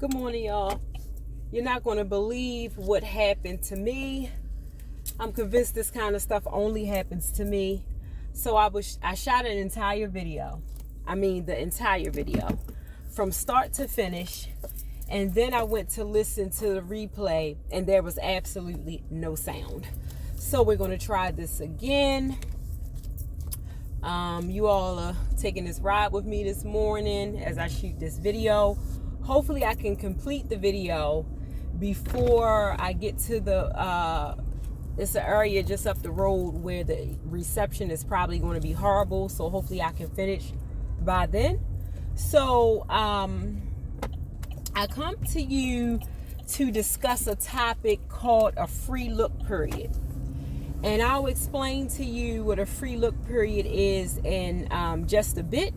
Good morning, y'all. You're not going to believe what happened to me. I'm convinced this kind of stuff only happens to me. So I shot an entire video. The entire video from start to finish. And then I went to listen to the replay and there was absolutely no sound. So we're going to try this again. You all are taking this ride with me this morning as I shoot this video. Hopefully I can complete the video before I get to it's an area just up the road where the reception is probably going to be horrible. So hopefully I can finish by then. So I come to you to discuss a topic called a free look period. And I'll explain to you what a free look period is in just a bit.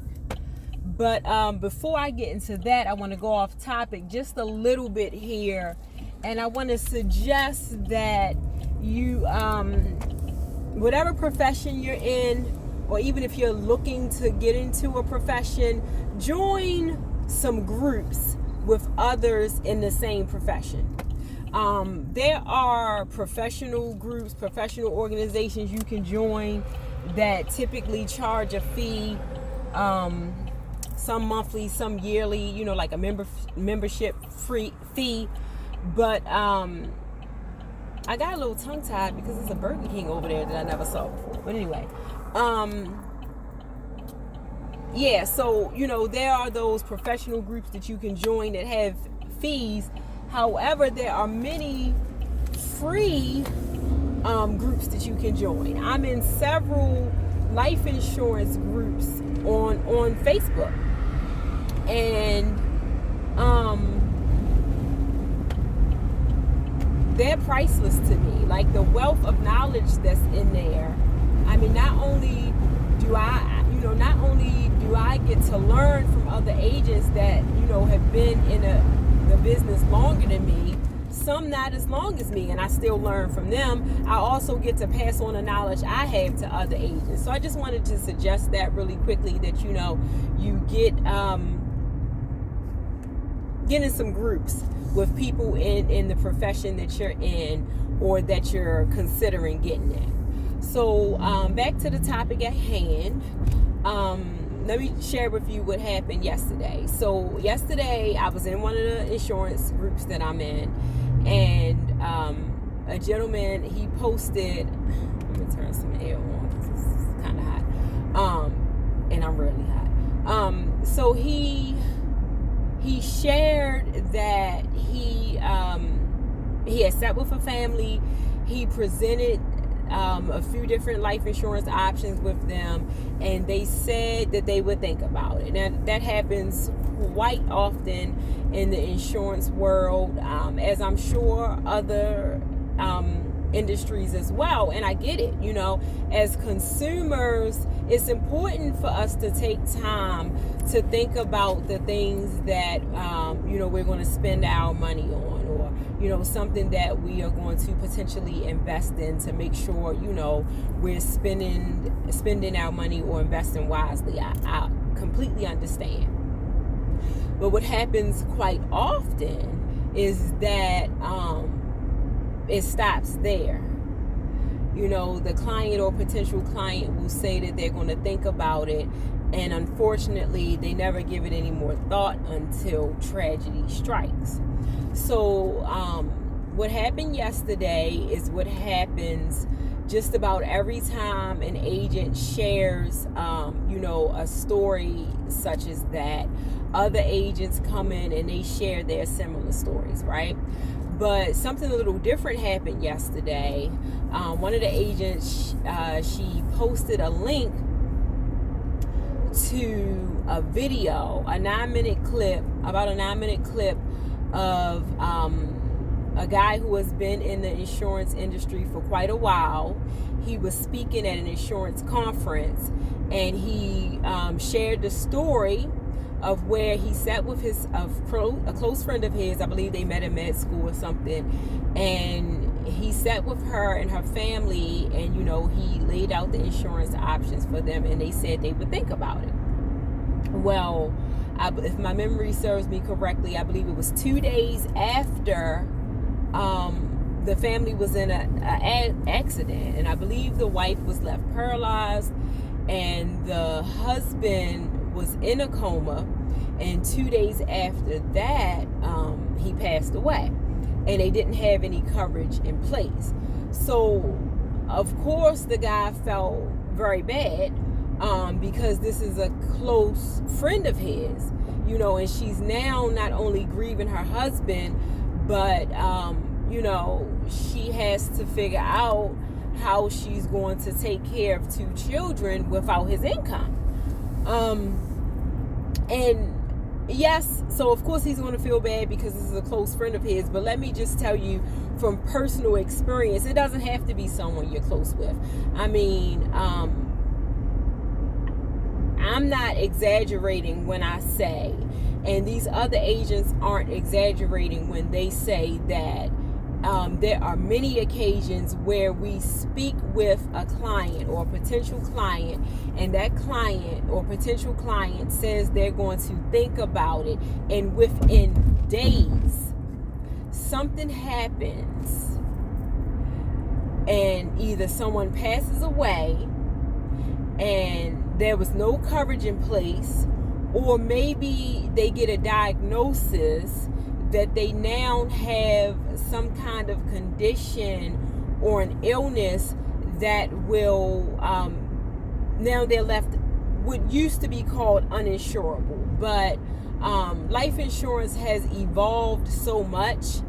But before I get into that, I want to go off topic just a little bit here. And I want to suggest that you, whatever profession you're in, or even if you're looking to get into a profession, join some groups with others in the same profession. There are professional groups, professional organizations you can join that typically charge a fee, some monthly, some yearly, like a membership fee. But I got a little tongue-tied because there's a Burger King over there that I never saw before. But anyway, so there are those professional groups that you can join that have fees. However, there are many free groups that you can join. I'm in several life insurance groups on Facebook, and they're priceless to me. Like the wealth of knowledge that's in there. Not only do I get to learn from other agents that have been in the business longer than me, some not as long as me, and I still learn from them. I also get to pass on the knowledge I have to other agents. So I just wanted to suggest that really quickly, that you get in some groups with people in the profession that you're in or that you're considering getting in. So back to the topic at hand. Let me share with you what happened yesterday. So yesterday I was in one of the insurance groups that I'm in, and a gentleman, he posted, let me turn some air on because it's kind of hot, and I'm really hot. So he shared that he had sat with a family. He presented a few different life insurance options with them, and they said that they would think about it. Now that happens quite often in the insurance world, as I'm sure other industries as well. And I get it. As consumers, it's important for us to take time to think about the things that we're going to spend our money on, or something that we are going to potentially invest in, to make sure we're spending our money or investing wisely. I completely understand. But what happens quite often is that it stops there. The client or potential client will say that they're going to think about it, and unfortunately they never give it any more thought until tragedy strikes. So what happened yesterday is what happens just about every time an agent shares a story such as that. Other agents come in and they share their similar stories, right? But something a little different happened yesterday. One of the agents, she posted a link to a video, about a 9-minute clip of a guy who has been in the insurance industry for quite a while. He was speaking at an insurance conference, and he shared the story of where he sat with a close friend of his. I believe they met in med school or something, and he sat with her and her family, and he laid out the insurance options for them, and they said they would think about it. Well, if my memory serves me correctly, I believe it was 2 days after the family was in an accident, and I believe the wife was left paralyzed and the husband was in a coma, and 2 days after that he passed away, and they didn't have any coverage in place. So of course the guy felt very bad because this is a close friend of his, and she's now not only grieving her husband, but she has to figure out how she's going to take care of 2 children without his income. And yes, so of course he's going to feel bad because this is a close friend of his, but let me just tell you from personal experience, it doesn't have to be someone you're close with. I mean, I'm not exaggerating when I say, and these other agents aren't exaggerating when they say that there are many occasions where we speak with a client or a potential client, and that client or potential client says they're going to think about it, and within days something happens and either someone passes away and there was no coverage in place, or maybe they get a diagnosis that they now have some kind of condition or an illness that will now they're left what used to be called uninsurable. But life insurance has evolved so much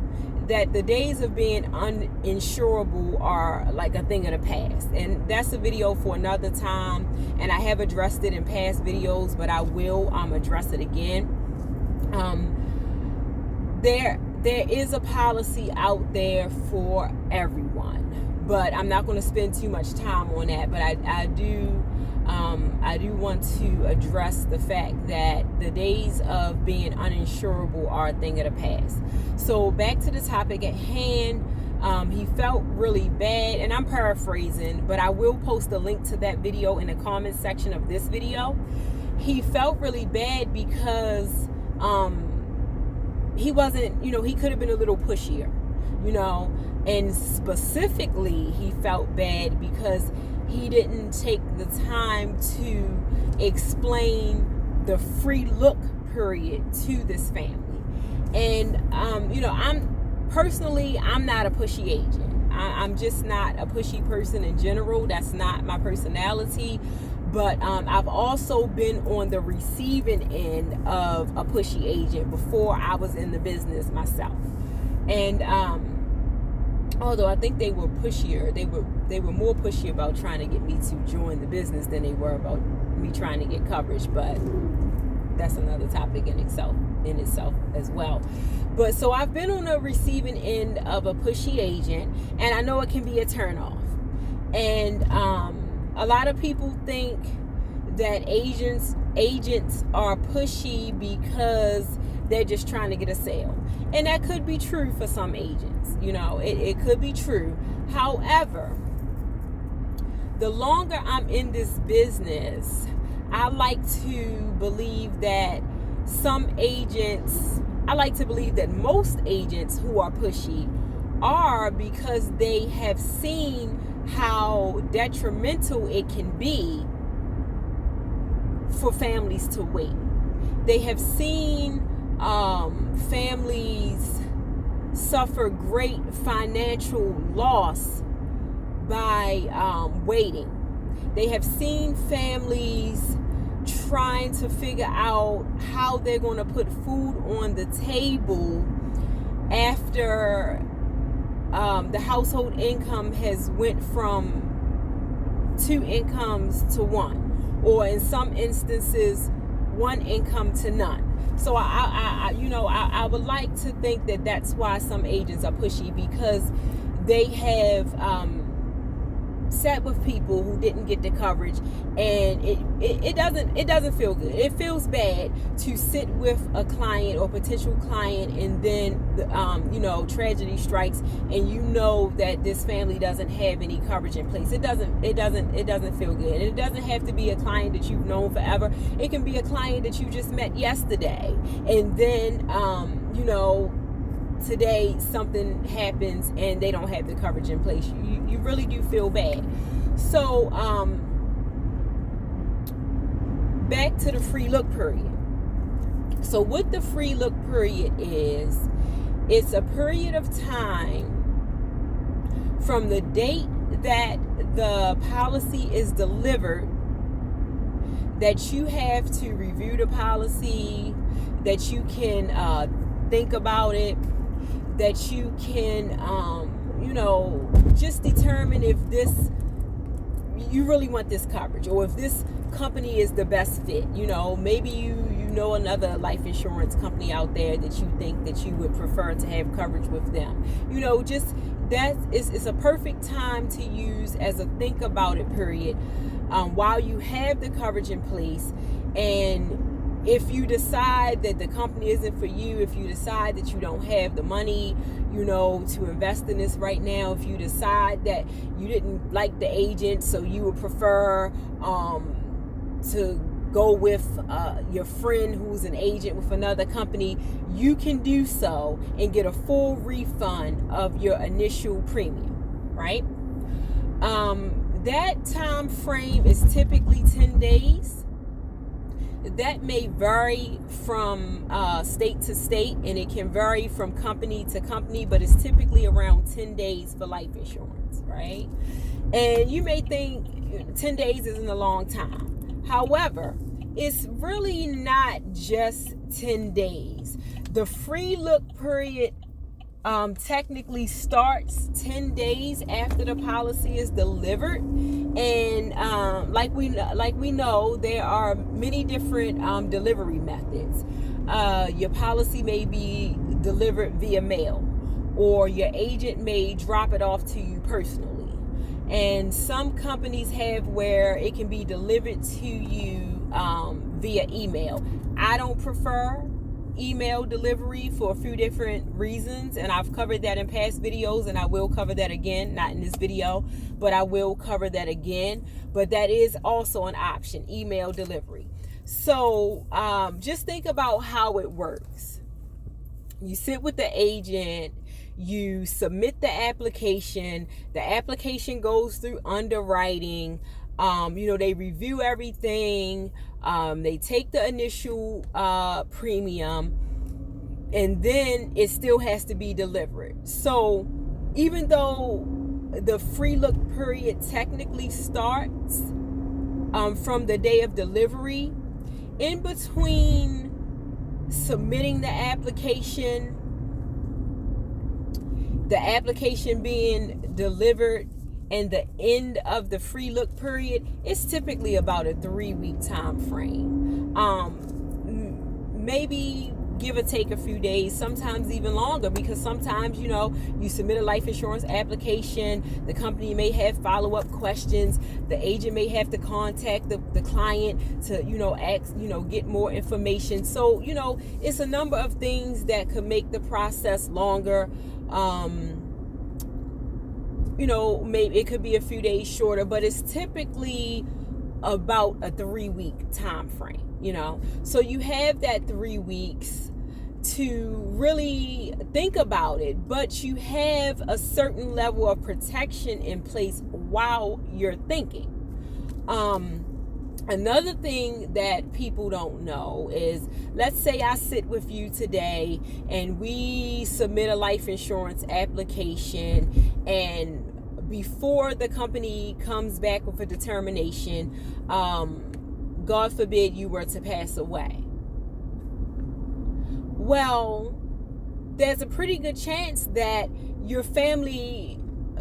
that the days of being uninsurable are like a thing of the past, and that's a video for another time, and I have addressed it in past videos, but I will address it again. There is a policy out there for everyone, but I'm not going to spend too much time on that. But I do want to address the fact that the days of being uninsurable are a thing of the past. So back to the topic at hand. He felt really bad, and I'm paraphrasing, but I will post a link to that video in the comment section of this video. He felt really bad because he wasn't, he could have been a little pushier, and specifically he felt bad because he didn't take the time to explain the free look period to this family. And I'm not a pushy agent. I'm just not a pushy person in general. That's not my personality. But I've also been on the receiving end of a pushy agent before I was in the business myself. And although I think they were pushier, they were more pushy about trying to get me to join the business than they were about me trying to get coverage. But that's another topic in itself as well. But so I've been on the receiving end of a pushy agent, and I know it can be a turnoff. And a lot of people think that agents are pushy because they're just trying to get a sale. And that could be true for some agents. It could be true. However, the longer I'm in this business, I like to believe that most agents who are pushy are because they have seen how detrimental it can be for families to wait. They have seen families suffer great financial loss by waiting. They have seen families trying to figure out how they're going to put food on the table after the household income has went from 2 incomes to 1, or in some instances 1 income to none. So I would like to think that that's why some agents are pushy, because they have sat with people who didn't get the coverage, and it doesn't feel good. It feels bad to sit with a client or potential client, and then tragedy strikes, and you know that this family doesn't have any coverage in place. It doesn't feel good. And it doesn't have to be a client that you've known forever. It can be a client that you just met yesterday, and then today something happens and they don't have the coverage in place. You really do feel bad. So back to the free look period. So what the free look period is, it's a period of time from the date that the policy is delivered that you have to review the policy, that you can think about it, that you can just determine if you really want this coverage, or if this company is the best fit. Maybe you know another life insurance company out there that you think that you would prefer to have coverage with them. Just that is a perfect time to use as a think about it period, while you have the coverage in place. And if you decide that the company isn't for you, if you decide that you don't have the money, to invest in this right now, if you decide that you didn't like the agent, so you would prefer to go with your friend who's an agent with another company, you can do so and get a full refund of your initial premium, right? That time frame is typically 10 days. That may vary from state to state, and it can vary from company to company, but it's typically around 10 days for life insurance, right? And you may think 10 days isn't a long time. However, it's really not just 10 days. The free look period technically starts 10 days after the policy is delivered, and like we know, there are many different delivery methods. Your policy may be delivered via mail, or your agent may drop it off to you personally, and some companies have where it can be delivered to you via email. I don't prefer email delivery for a few different reasons, and I've covered that in past videos, and I will cover that again, not in this video, but I will cover that again. But that is also an option, email delivery. So just think about how it works. You sit with the agent, you submit the application goes through underwriting. They review everything. They take the initial premium, and then it still has to be delivered. So even though the free look period technically starts from the day of delivery, in between submitting the application being delivered, and the end of the free look period, it's typically about a 3-week time frame. Maybe give or take a few days, sometimes even longer, because sometimes you submit a life insurance application, the company may have follow-up questions, the agent may have to contact the client to ask, get more information. So it's a number of things that could make the process longer. Maybe it could be a few days shorter, but it's typically about a 3-week time frame, So you have that 3 weeks to really think about it, but you have a certain level of protection in place while you're thinking. Another thing that people don't know is, let's say I sit with you today and we submit a life insurance application, and before the company comes back with a determination, God forbid you were to pass away. Well, there's a pretty good chance that your family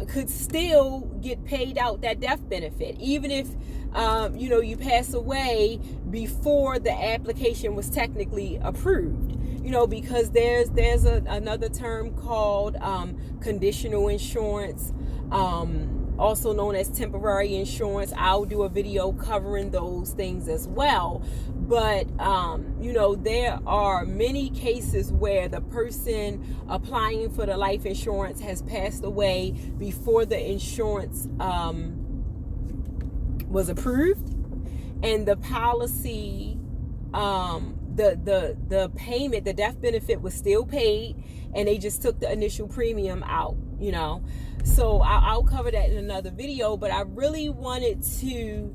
could still get paid out that death benefit, even if you pass away before the application was technically approved. Because there's another term called conditional insurance. also known as temporary insurance. I'll do a video covering those things as well. But, there are many cases where the person applying for the life insurance has passed away before the insurance was approved, and the policy, the payment, the death benefit was still paid, and they just took the initial premium out, So I'll cover that in another video, but I really wanted to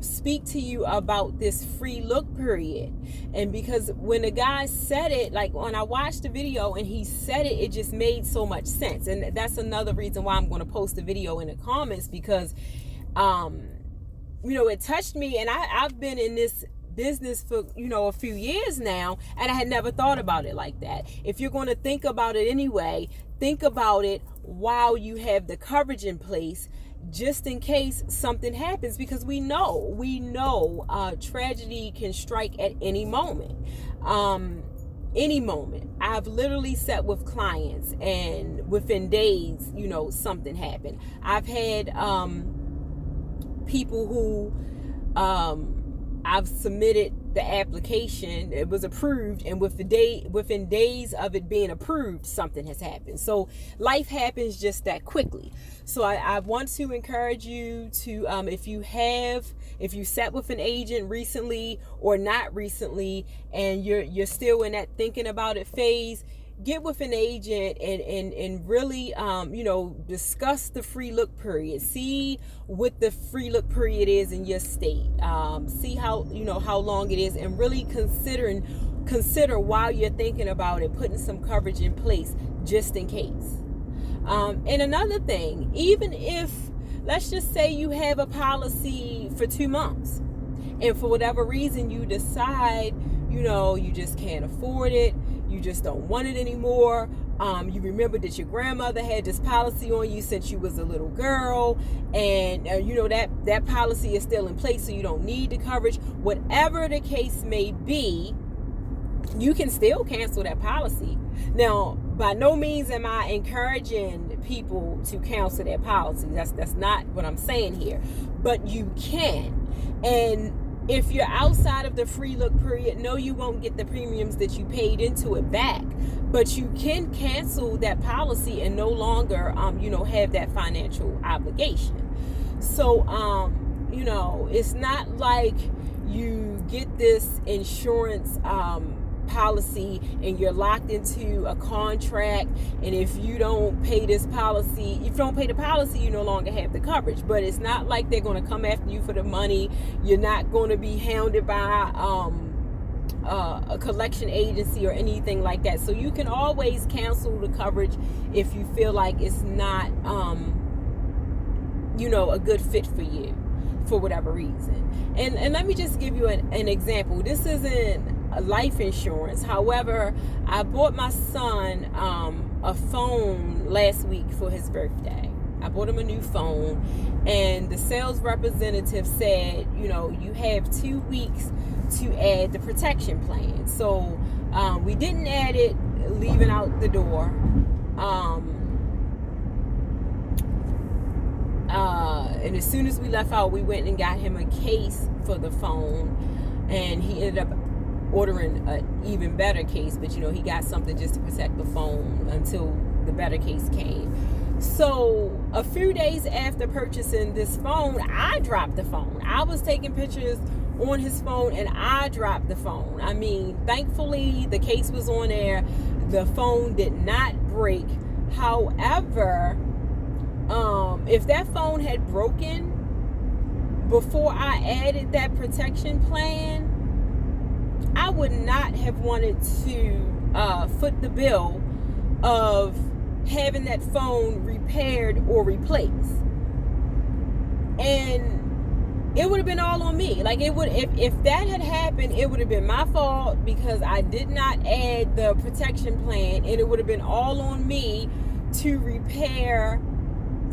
speak to you about this free look period. And because when the guy said it, like when I watched the video and he said it, it just made so much sense. And that's another reason why I'm going to post a video in the comments, because it touched me. And I've been in this business for a few years now, and I had never thought about it like that. If you're going to think about it anyway, think about it while you have the coverage in place, just in case something happens, because we know tragedy can strike at any moment. I've literally sat with clients, and within days, something happened. I've had people who I've submitted the application, it was approved, and within days of it being approved, something has happened. So life happens just that quickly. So I want to encourage you to, if you sat with an agent recently or not recently, and you're still in that thinking about it phase, get with an agent and really, discuss the free look period. See what the free look period is in your state. See how long it is, and really consider while you're thinking about it, putting some coverage in place just in case. And another thing, even if, let's just say you have a policy for 2 months, and for whatever reason you decide, you just can't afford it, you just don't want it anymore. You remember that your grandmother had this policy on you since you was a little girl, and that policy is still in place, so you don't need the coverage. Whatever the case may be, you can still cancel that policy. Now, by no means am I encouraging people to cancel their policy. That's not what I'm saying here. But you can. And if you're outside of the free look period, no, you won't get the premiums that you paid into it back. But you can cancel that policy and no longer, have that financial obligation. So, it's not like you get this insurance policy and you're locked into a contract, and if you don't pay the policy, you no longer have the coverage. But it's not like they're going to come after you for the money. You're not going to be hounded by a collection agency or anything like that. So you can always cancel the coverage if you feel like it's not a good fit for you for whatever reason. And let me just give you an example. This isn't life insurance. However, I bought my son a phone last week for his birthday. I bought him a new phone, and the sales representative said, you have 2 weeks to add the protection plan. So we didn't add it, leaving out the door. And as soon as we left out, we went and got him a case for the phone, and he ended up ordering an even better case, but he got something just to protect the phone until the better case came. So a few days after purchasing this phone, I dropped the phone. I was taking pictures on his phone and I dropped the phone. I mean, thankfully the case was on there. The phone did not break. However, if that phone had broken before I added that protection plan, I would not have wanted to foot the bill of having that phone repaired or replaced. And it would have been all on me. Like, it would, if that had happened, it would have been my fault because I did not add the protection plan, and it would have been all on me to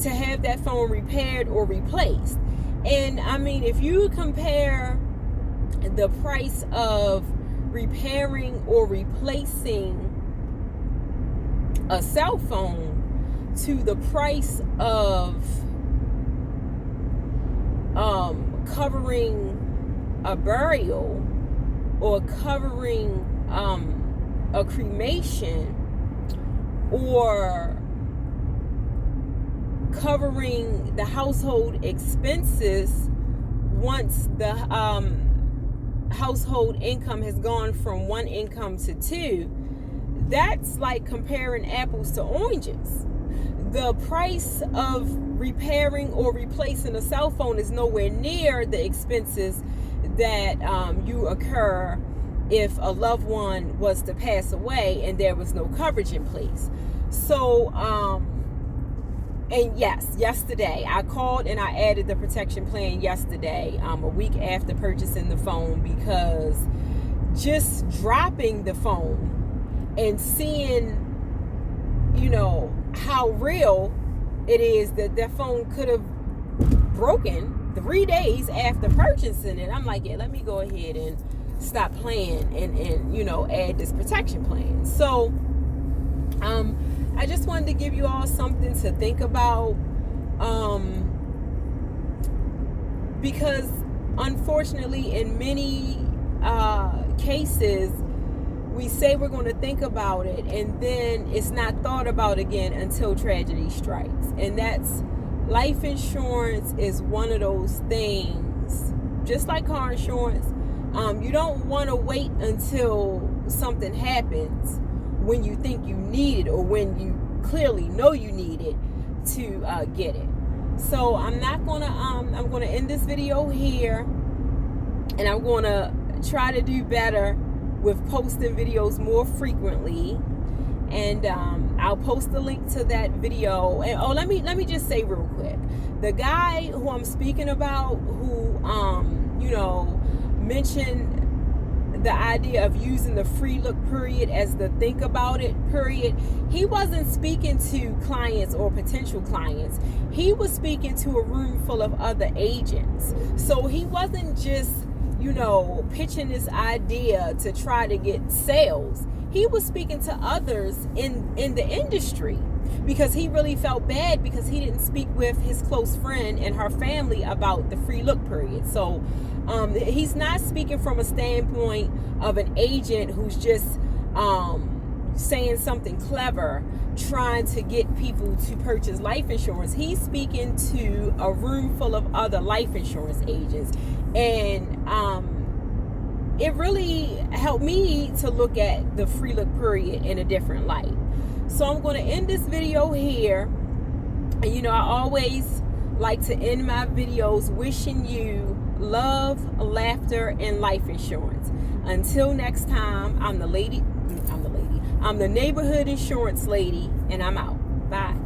have that phone repaired or replaced. And I mean, if you compare the price of repairing or replacing a cell phone to the price of covering a burial or covering a cremation or covering the household expenses once the household income has gone from one income to two. That's like comparing apples to oranges. The price of repairing or replacing a cell phone is nowhere near the expenses that you occur if a loved one was to pass away and there was no coverage in place. So, and yes, yesterday I called and I added the protection plan yesterday, a week after purchasing the phone, because just dropping the phone and seeing, how real it is that phone could have broken 3 days after purchasing it. I'm like, yeah, let me go ahead and stop playing and add this protection plan. So I just wanted to give you all something to think about, because unfortunately in many cases we say we're going to think about it and then it's not thought about again until tragedy strikes. And that's, life insurance is one of those things, just like car insurance. You don't want to wait until something happens when you think you need it or when you clearly know you need it to get it. So I'm going to end this video here, and I'm going to try to do better with posting videos more frequently. And I'll post the link to that video. And let me just say real quick, the guy who I'm speaking about, who mentioned the idea of using the free look period as the think about it period, he wasn't speaking to clients or potential clients. He was speaking to a room full of other agents. So he wasn't just pitching this idea to try to get sales. He was speaking to others in the industry, because he really felt bad because he didn't speak with his close friend and her family about the free look period. So he's not speaking from a standpoint of an agent who's just saying something clever, trying to get people to purchase life insurance. He's speaking to a room full of other life insurance agents. And it really helped me to look at the free look period in a different light. So I'm going to end this video here. And I always like to end my videos wishing you love, laughter, and life insurance. Until next time, I'm the neighborhood insurance lady, and I'm out. Bye.